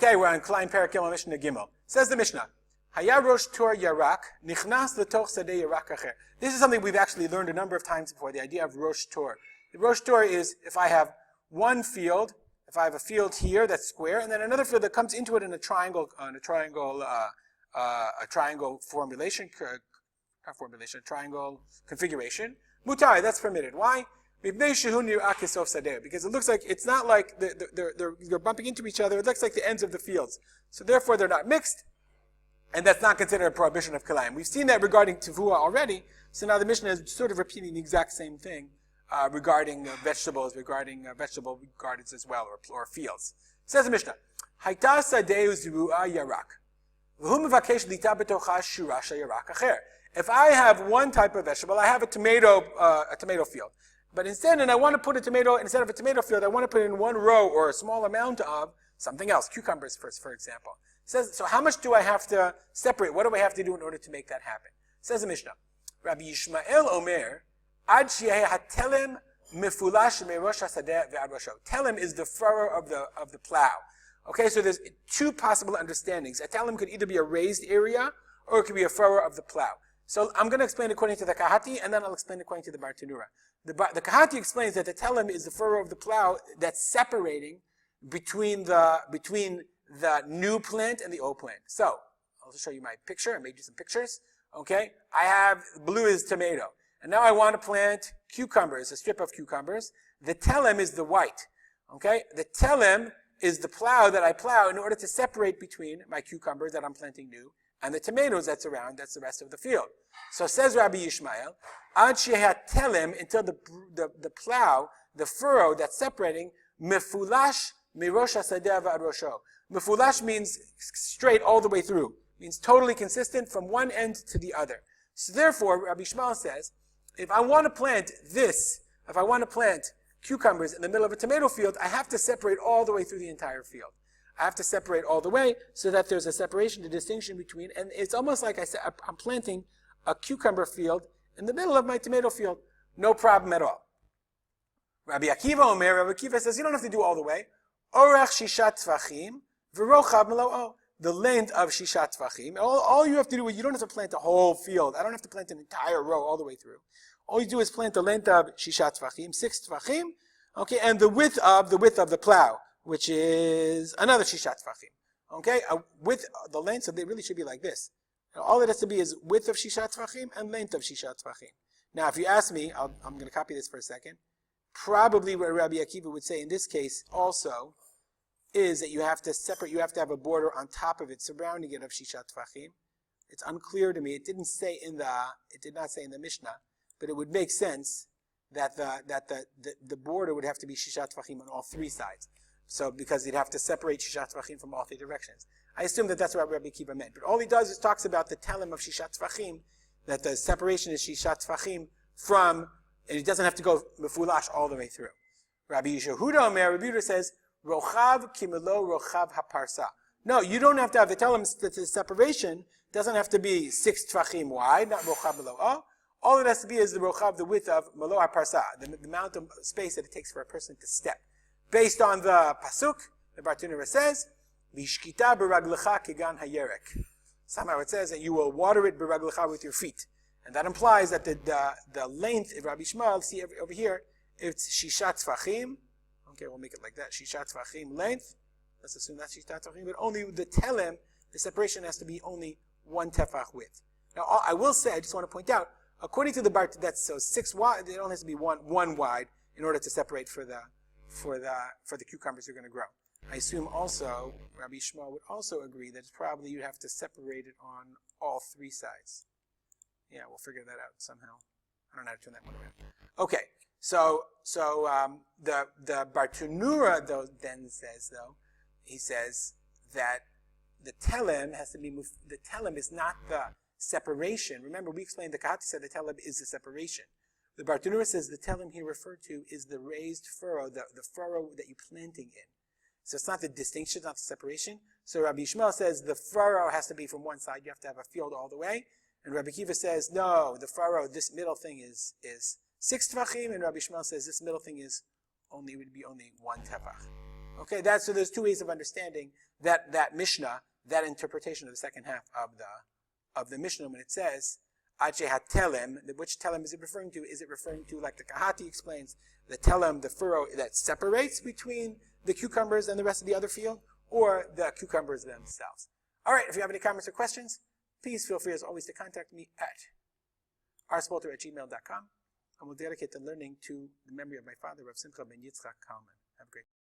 Okay, we're on Kilayim Perek Gimel Mishnah Gimel. Says the Mishnah, Haya rosh tor yarak nichnas letoch sadeh yarak acher. This is something we've actually learned a number of times before, the idea of rosh tor. The rosh tor is if I have one field, if I have a field here that's square, and then another field that comes into it in a triangle triangle configuration. Mutar, that's permitted. Why? Because it looks like it's not like they're bumping into each other. It looks like the ends of the fields. So therefore, they're not mixed, and that's not considered a prohibition of Kilayim. We've seen that regarding Tavua already. So now the Mishnah is sort of repeating the exact same thing regarding vegetables, regarding vegetable gardens as well, or fields. Says the Mishnah, Haita sadeu zru'a yarak. If I have one type of vegetable, I have a tomato field. But instead, and I want to put instead of a tomato field, I want to put in one row or a small amount of something else, cucumbers for example. It says, so how much do I have to separate? What do I have to do in order to make that happen? It says the Mishnah, Rabbi Yishmael Omer, Ad hatelem mefulash merosh hasadeh ve'ad rosho. Telem is the furrow of the plow. Okay, so there's two possible understandings. A telem could either be a raised area or it could be a furrow of the plow. So I'm going to explain according to the Kahati, and then I'll explain according to the Bartanura. The Kahati explains that the telem is the furrow of the plow that's separating between the new plant and the old plant. So I'll just show you my picture. I made you some pictures. Okay, I have blue is tomato, and now I want to plant cucumbers, a strip of cucumbers. The telem is the white. Okay, the telem is the plow that I plow in order to separate between my cucumbers that I'm planting new and the tomatoes that's around, that's the rest of the field. So says Rabbi Yishmael, Ad telem, until the plow, the furrow that's separating, mefulash mirosh hasadeh v'ad rosho. Mefulash means straight all the way through, means totally consistent from one end to the other. So therefore, Rabbi Yishmael says, if I want to plant cucumbers in the middle of a tomato field, I have to separate all the way through the entire field. I have to separate all the way so that there's a separation, a distinction between, and it's almost like I said, I'm planting a cucumber field in the middle of my tomato field. No problem at all. Rabbi Akiva says, you don't have to do all the way. Orach shishat tvachim v'rochav melo'o. The length of shishat tvachim. All you have to do is, you don't have to plant the whole field. I don't have to plant an entire row all the way through. All you do is plant the length of shishat tvachim, 6 tvachim, okay, and the width of the plow, which is another shishat tvachim. Okay, width, the length, so they really should be like this. Now, all it has to be is width of shishat tvachim and length of shishat tvachim. Now, if you ask me, I'm going to copy this for a second. Probably what Rabbi Akiva would say in this case also is that you have to have a border on top of it, surrounding it of shishat tvachim. It's unclear to me. It did not say in the Mishnah, but it would make sense that the border would have to be shishat tvachim on all three sides. So because you'd have to separate shishat tvachim from all three directions. I assume that that's what Rabbi Akiva meant. But all he does is talks about the telem of shishat tvachim, that the separation is shishat tvachim from, and it doesn't have to go mefulash all the way through. Rabbi Yehuda Omer, Rabbi Yehuda says, rochav kimelo rochav haparsa. No, you don't have to have the telem, the separation doesn't have to be 6 tvachim wide, not rochav below. All it has to be is the rochav, the width of malo haparsa, the amount of space that it takes for a person to step. Based on the pasuk, the Bartanura says, "Vishkita beraglecha kegan hayerek." Somehow it says that you will water it beraglecha with your feet, and that implies that the length of Rabbi Yishmael, see over here, it's shishat tvachim. Okay, we'll make it like that: shishat tvachim length. Let's assume that's shishat tvachim, but only the telem, the separation has to be only 1 tefach width. Now, I will say, I just want to point out, according to the Bart, that's so 6 wide. It only has to be one wide in order to separate for the cucumbers you're going to grow. I assume also, Rabbi Yishmael would also agree that it's probably you have to separate it on all 3 sides. Yeah, we'll figure that out somehow. I don't know how to turn that one around. Okay, so the Bartanura then says he says that the telem has to be moved. The telem is not the separation. Remember, we explained the Kahati said the telem is the separation. The Bartanura says the telem here referred to is the raised furrow, the furrow that you're planting in. So it's not the distinction, not the separation. So Rabbi Yishmael says the furrow has to be from one side. You have to have a field all the way. And Rabbi Akiva says, no, the furrow, this middle thing is 6 tefachim. And Rabbi Yishmael says this middle thing would be only 1 tefach. Okay, so there's two ways of understanding that Mishnah, that interpretation of the second half of the Mishnah when it says Ache HaTelem. Which telem is it referring to? Is it referring to, like the Kahati explains, the telem, the furrow that separates between the cucumbers and the rest of the other field, or the cucumbers themselves? All right, if you have any comments or questions, please feel free as always to contact me at rspolter@gmail.com, and we'll dedicate the learning to the memory of my father, Harav Simcha ben Yitzchak Kalman. Have a great day.